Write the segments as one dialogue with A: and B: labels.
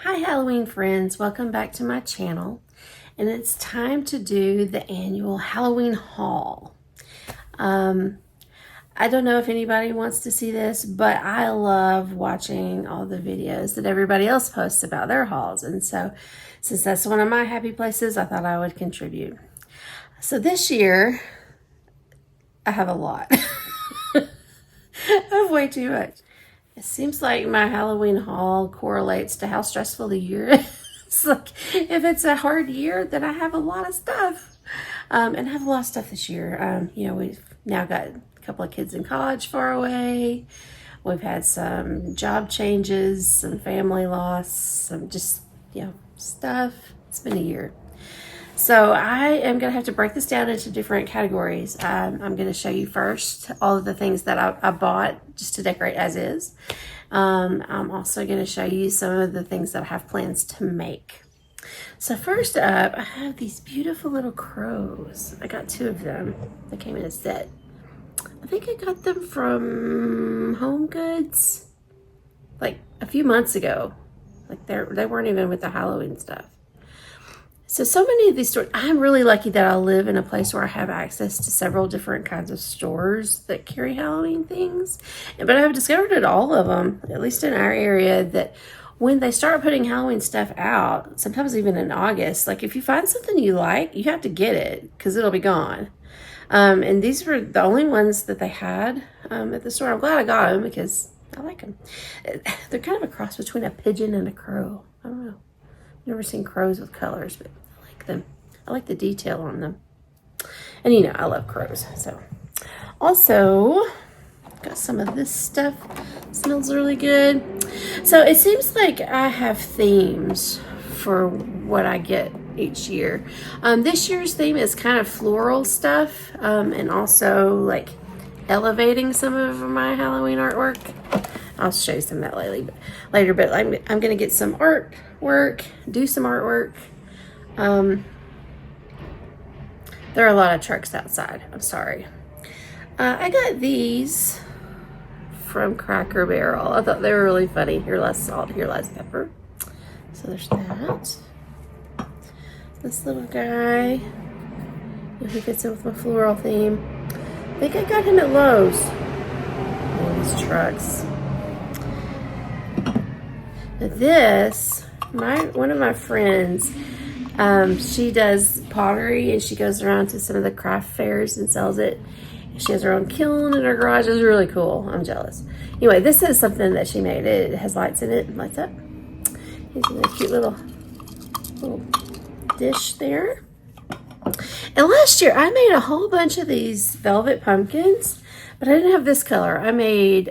A: Hi Halloween friends, welcome back to my channel, and it's time to do the annual Halloween haul. I don't know if anybody wants to see this, but I love watching all the videos that everybody else posts about their hauls, and so since that's one of my happy places, I thought I would contribute. So this year, I have a lot. I have way too much. It seems like my Halloween haul correlates to how stressful the year is. Like, if it's a hard year, then I have a lot of stuff. And I have a lot of stuff this year. We've now got a couple of kids in college far away. We've had some job changes, some family loss, some just, stuff. It's been a year. So I am going to have to break this down into different categories. I'm going to show you first all of the things that I bought just to decorate as is. I'm also going to show you some of the things that I have plans to make. So first up, I have these beautiful little crows. I got 2 of them. They came in a set. I think I got them from Home Goods like a few months ago. Like they weren't even with the Halloween stuff. So many of these stores, I'm really lucky that I live in a place where I have access to several different kinds of stores that carry Halloween things. But I've discovered at all of them, at least in our area, that when they start putting Halloween stuff out, sometimes even in August, like if you find something you like, you have to get it because it'll be gone. And these were the only ones that they had at the store. I'm glad I got them because I like them. They're kind of a cross between a pigeon and a crow. I don't know. Never seen crows with colors, but I like them. I like the detail on them. And I love crows. So also got some of this stuff. Smells really good. So it seems like I have themes for what I get each year. This year's theme is kind of floral stuff, and also like elevating some of my Halloween artwork. I'll show you some of that later, but I'm going to get some artwork, do some artwork. There are a lot of trucks outside. I'm sorry. I got these from Cracker Barrel. I thought they were really funny. Here, less salt, here, less pepper. So there's that. This little guy. He fits in with my floral theme. I think I got him at Lowe's. All these trucks. This, one of my friends, she does pottery and she goes around to some of the craft fairs and sells it. She has her own kiln in her garage. It's really cool. I'm jealous. Anyway, this is something that she made. It has lights in it. Lights up. Here's a cute little dish there. And last year I made a whole bunch of these velvet pumpkins, but I didn't have this color. I made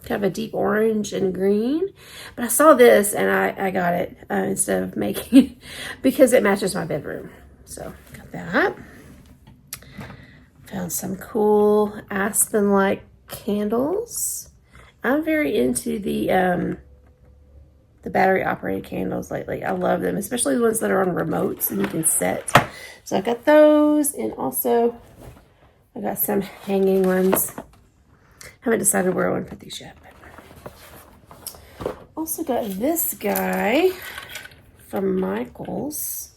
A: kind of a deep orange and green, but I saw this and I got it instead of making it because it matches my bedroom. So got that. Found some cool aspen-like candles. I'm very into the battery operated candles lately. I love them, especially the ones that are on remotes and you can set. So I got those, and also I got some hanging ones. Haven't decided where I want to put these yet. But also got this guy from Michaels.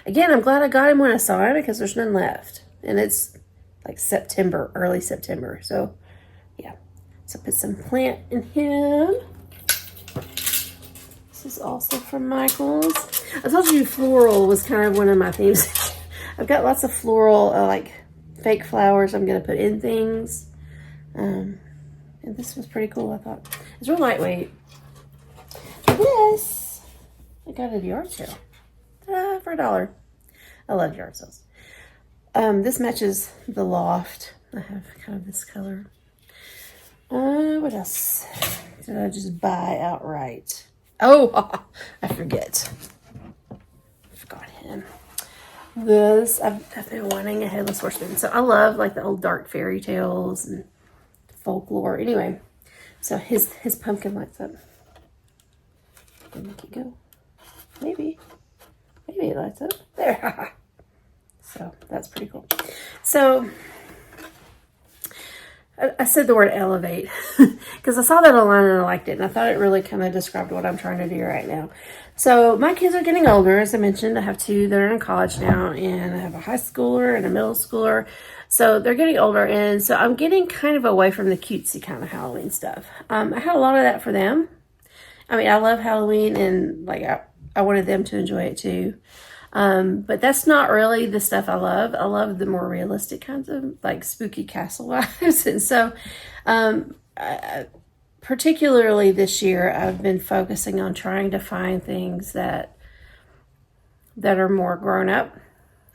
A: Again, I'm glad I got him when I saw him because there's none left. And it's like September, early September. So yeah. So put some plant in him. This is also from Michaels. I told you floral was kind of one of my themes. I've got lots of floral, like fake flowers I'm going to put in things. And this was pretty cool, I thought. It's real lightweight. This, I got at a yard sale for $1. I love yard sales. This matches the loft. I have kind of this color. What else did I just buy outright? Oh, I forget. Forgot him. This, I've been wanting a Headless Horseman. So I love like the old dark fairy tales and folklore. Anyway, so his pumpkin lights up. Make it go. Maybe it lights up. There. So that's pretty cool. So I said the word elevate because I saw that online and I liked it. And I thought it really kind of described what I'm trying to do right now. So my kids are getting older. As I mentioned, I have two that are in college now, and I have a high schooler and a middle schooler. So they're getting older. And so I'm getting kind of away from the cutesy kind of Halloween stuff. I had a lot of that for them. I mean, I love Halloween, and like I wanted them to enjoy it too. But that's not really the stuff I love. I love the more realistic kinds of like spooky castle vibes. And so, particularly this year, I've been focusing on trying to find things that are more grown up.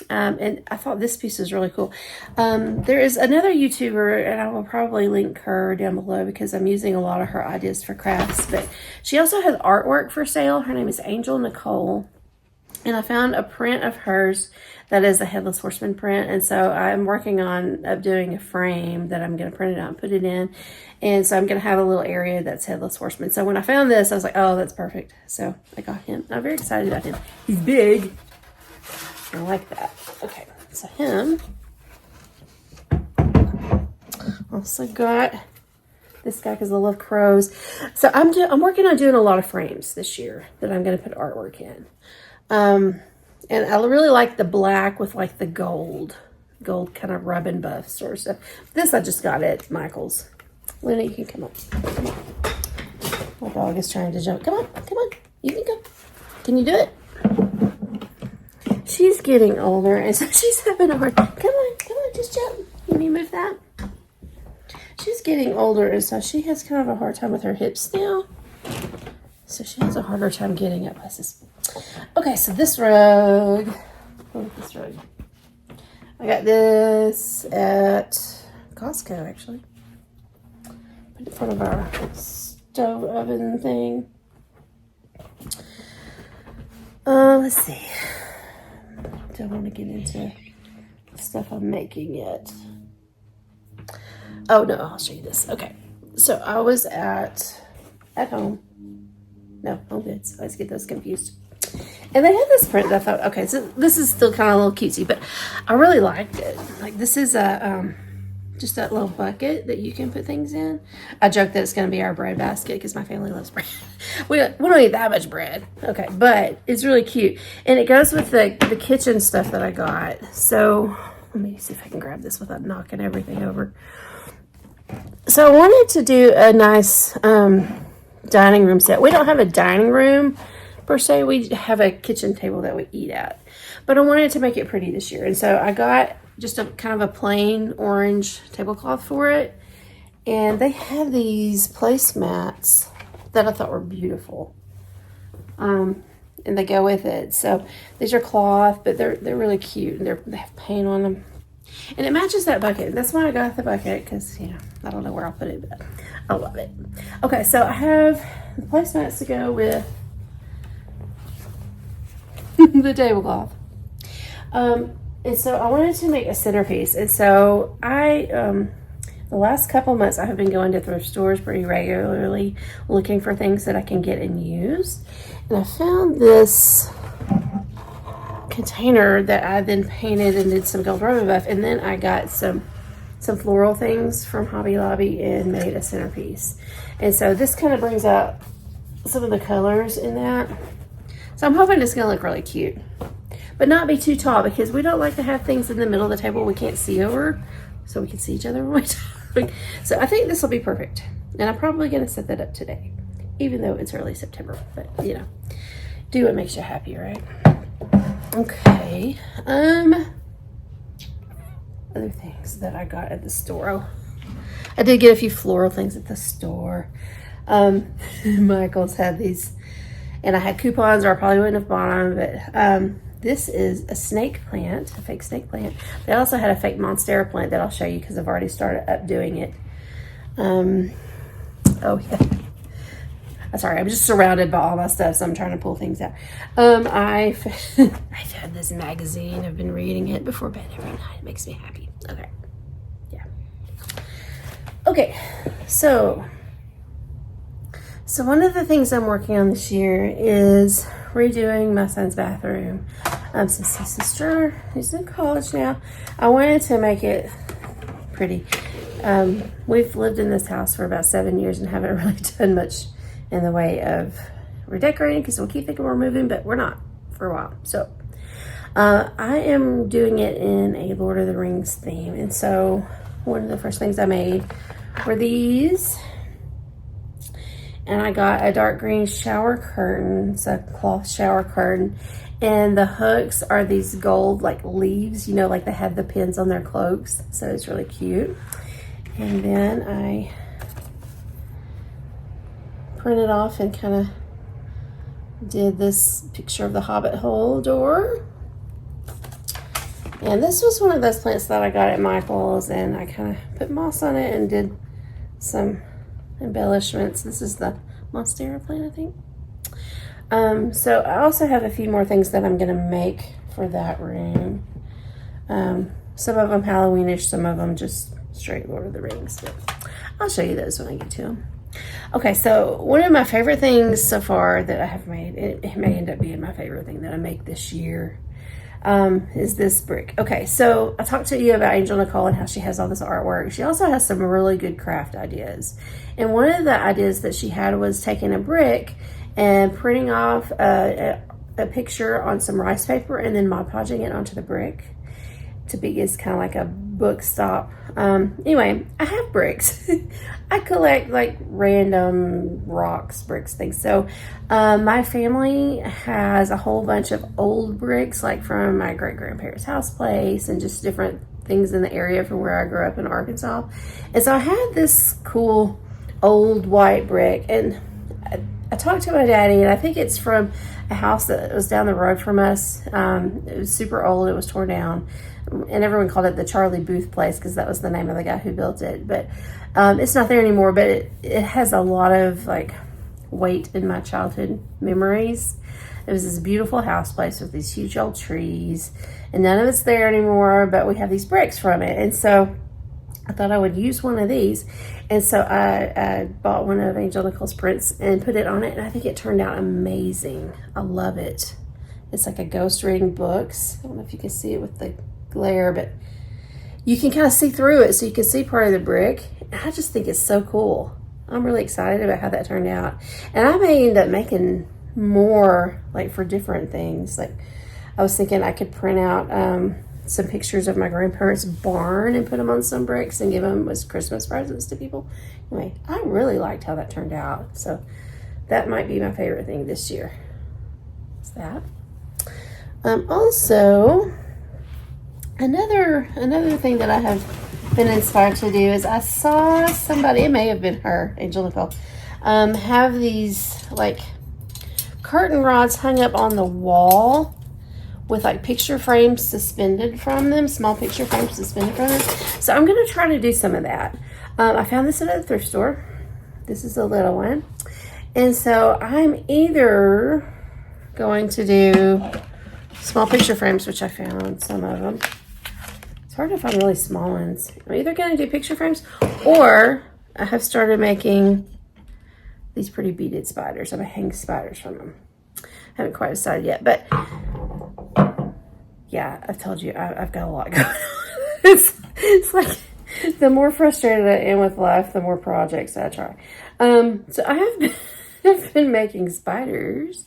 A: And I thought this piece was really cool. There is another YouTuber, and I will probably link her down below because I'm using a lot of her ideas for crafts, but she also has artwork for sale. Her name is Angel Nicole. And I found a print of hers that is a Headless Horseman print. And so I'm working on doing a frame that I'm going to print it out and put it in. And so I'm going to have a little area that's Headless Horseman. So when I found this, I was like, oh, that's perfect. So I got him. I'm very excited about him. He's big. I like that. Okay, so him. Also got this guy because I love crows. So I'm working on doing a lot of frames this year that I'm going to put artwork in. And I really like the black with like the gold kind of rub and buff sort of stuff. This I just got at Michael's. Luna, you can come up. Come on. My dog is trying to jump. Come on. You can go. Can you do it? She's getting older, and so she's having a hard time. Come on, just jump. Can you move that? She's getting older, and so she has kind of a hard time with her hips now. So she has a harder time getting up places. Okay, so this rug. Look at this rug. I got this at Costco, actually. Put it in front of our stove oven thing. Let's see. Don't want to get into stuff I'm making yet. Oh, no, I'll show you this. Okay, so I was at home. No, Home Goods. I always get those confused. And they had this print that I thought, okay, so this is still kind of a little cutesy, but I really liked it. Like, this is a just that little bucket that you can put things in. I joke that it's going to be our bread basket because my family loves bread. We don't eat that much bread. Okay, but it's really cute. And it goes with the kitchen stuff that I got. So let me see if I can grab this without knocking everything over. So I wanted to do a nice dining room set. We don't have a dining room per se. We have a kitchen table that we eat at. But I wanted to make it pretty this year. And so I got just a kind of a plain orange tablecloth for it. And they have these placemats that I thought were beautiful. And they go with it. So these are cloth, but they're really cute. And they have paint on them. And it matches that bucket. That's why I got the bucket, because, I don't know where I'll put it, but I love it. Okay, so I have the placemats to go with the tablecloth. And so I wanted to make a centerpiece. And so the last couple months I have been going to thrift stores pretty regularly looking for things that I can get and use. And I found this container that I then painted and did some gold rubber buff. And then I got some floral things from Hobby Lobby and made a centerpiece. And so this kind of brings out some of the colors in that. So I'm hoping it's going to look really cute. But not be too tall, because we don't like to have things in the middle of the table we can't see over, so we can see each other when we talk. So I think this will be perfect. And I'm probably going to set that up today, even though it's early September. But, do what makes you happy, right? Okay. Other things that I got at the store. Oh, I did get a few floral things at the store. Michael's had these, and I had coupons, or I probably wouldn't have bought them, but this is a snake plant, a fake snake plant. They also had a fake monstera plant that I'll show you because I've already started up doing it. Oh yeah. Sorry, I'm just surrounded by all my stuff, so I'm trying to pull things out. I've had this magazine. I've been reading it before bed every night. It makes me happy. Okay. Yeah. Okay, so one of the things I'm working on this year is redoing my son's bathroom. Since his sister is in college now, I wanted to make it pretty. We've lived in this house for about 7 years and haven't really done much in the way of redecorating because we keep thinking we're moving, but we're not for a while. So I am doing it in a Lord of the Rings theme. And so one of the first things I made were these. And I got a dark green shower curtain. It's a cloth shower curtain. And the hooks are these gold like leaves, you know, like they have the pins on their cloaks. So it's really cute. And then I printed off and kind of did this picture of the Hobbit hole door. And this was one of those plants that I got at Michael's, and I kind of put moss on it and did some embellishments. This is the Monstera plant, I think. So I also have a few more things that I'm going to make for that room. Some of them Halloweenish, some of them just straight Lord of the Rings. But I'll show you those when I get to them. Okay, so one of my favorite things so far that I have made, it may end up being my favorite thing that I make this year, is this brick. Okay, so I talked to you about Angel Nicole and how she has all this artwork. She also has some really good craft ideas. And one of the ideas that she had was taking a brick and printing off a picture on some rice paper and then Mod Podging it onto the brick to be as kind of like a book stop. Anyway, I have bricks. I collect like random rocks, bricks, things. So my family has a whole bunch of old bricks, like from my great-grandparents' house place and just different things in the area from where I grew up in Arkansas. And so I had this cool old white brick, and I talked to my daddy, and I think it's from a house that was down the road from us. It was super old. It was torn down, and everyone called it the Charlie Booth place because that was the name of the guy who built it. But it's not there anymore, but it has a lot of like weight in my childhood memories. It was this beautiful house place with these huge old trees, and none of it's there anymore, but we have these bricks from it. And so I thought I would use one of these. And so I bought one of Angel Nicole's prints and put it on it, and I think it turned out amazing. I love it. It's like a ghost reading books. I don't know if you can see it with the glare, but you can kind of see through it, so you can see part of the brick. And I just think it's so cool. I'm really excited about how that turned out. And I may end up making more, like for different things. Like I was thinking I could print out some pictures of my grandparents' barn and put them on some bricks and give them as Christmas presents to people. Anyway, I really liked how that turned out. So that might be my favorite thing this year. Is that. Also, another thing that I have been inspired to do is I saw somebody, it may have been her, Angel Nicole, have these like curtain rods hung up on the wall with like picture frames suspended from them, small picture frames suspended from them. So I'm going to try to do some of that. I found this at a thrift store. This is a little one. And so I'm either going to do small picture frames, which I found some of them. It's hard to find really small ones. I'm either going to do picture frames, or I have started making these pretty beaded spiders. I'm going to hang spiders from them. Haven't quite decided yet, but yeah, I've told you I've got a lot going on. It's like the more frustrated I am with life, the more projects I try. So I have I've been making spiders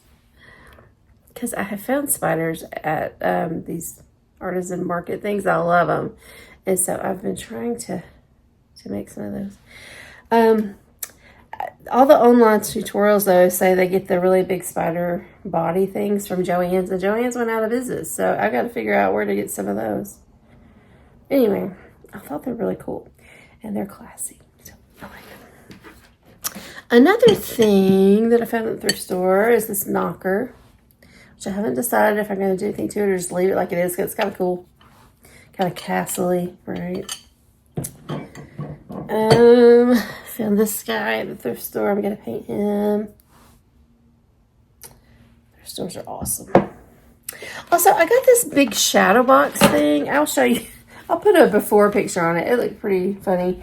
A: because I have found spiders at these artisan market things. I love them, and so I've been trying to make some of those. All the online tutorials, though, say they get the really big spider body things from Joann's, and Joann's went out of business, so I got to figure out where to get some of those. Anyway, I thought they're really cool, and they're classy, so I like them. Another thing that I found at the thrift store is this knocker, which I haven't decided if I'm going to do anything to it or just leave it like it is, because it's kind of cool, kind of castle-y, right? Found this guy at the thrift store. I'm going to paint him. Thrift stores are awesome. Also, I got this big shadow box thing. I'll show you. I'll put a before picture on it. It looked pretty funny.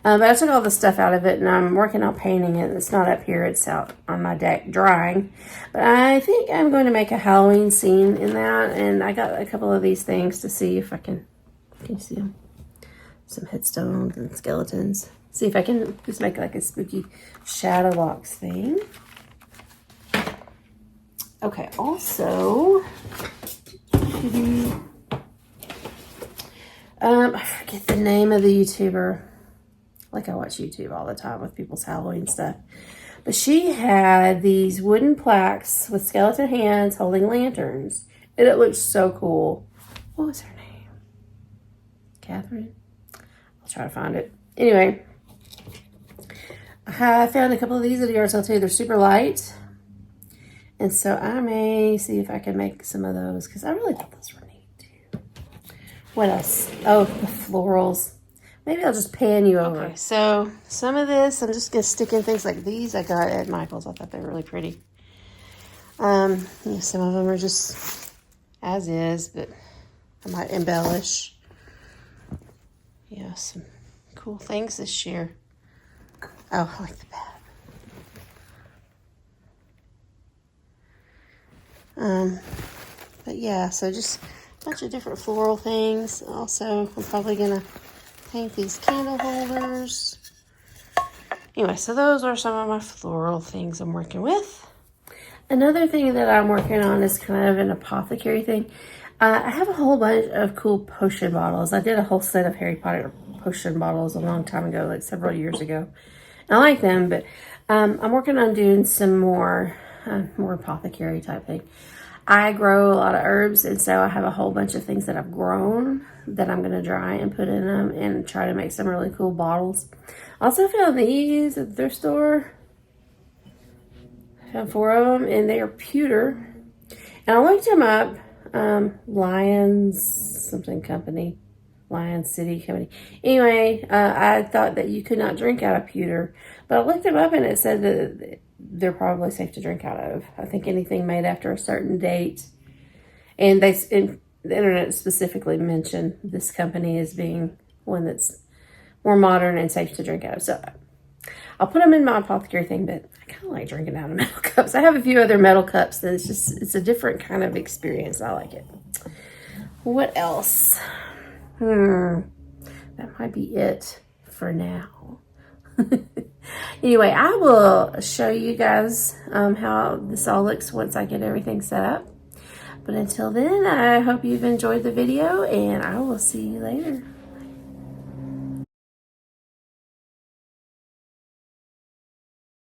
A: But I took all the stuff out of it, and I'm working on painting it. It's not up here. It's out on my deck drying. But I think I'm going to make a Halloween scene in that. And I got a couple of these things to see if I can you see them? some headstones and skeletons. See if I can just make like a spooky shadow box thing. Okay, also, I forget the name of the YouTuber. Like, I watch YouTube all the time with people's Halloween stuff. But she had these wooden plaques with skeleton hands holding lanterns. And it looked so cool. What was her name? Catherine? I'll try to find it. Anyway, I found a couple of these at a yard sale too. They're super light. And so I may see if I can make some of those because I really thought those were neat too. What else? Oh, the florals. Maybe I'll just pan you over. Okay, so some of this, I'm just going to stick in things like these I got at Michael's. I thought they were really pretty. Some of them are just as is, but I might embellish. Yeah, some cool things this year. Oh, I like the bat. But yeah, so just a bunch of different floral things. Also, I'm probably gonna paint these candle holders. Anyway, so those are some of my floral things I'm working with. Another thing that I'm working on is kind of an apothecary thing. I have a whole bunch of cool potion bottles. I did a whole set of Harry Potter potion bottles a long time ago, like several years ago. I like them, but I'm working on doing some more apothecary type thing. I grow a lot of herbs, and so I have a whole bunch of things that I've grown that I'm going to dry and put in them and try to make some really cool bottles. I also found these at the thrift store. I found 4 of them, and they are pewter. And I looked them up. Lions something company. Lion City Company. Anyway, I thought that you could not drink out of pewter. But I looked them up, and it said that they're probably safe to drink out of. I think anything made after a certain date. And the internet specifically mentioned this company as being one that's more modern and safe to drink out of. So I'll put them in my apothecary thing, but I kind of like drinking out of metal cups. I have a few other metal cups that it's a different kind of experience. I like it. What else? That might be it for now. Anyway, I will show you guys how this all looks once I get everything set up. But until then, I hope you've enjoyed the video, and I will see you later.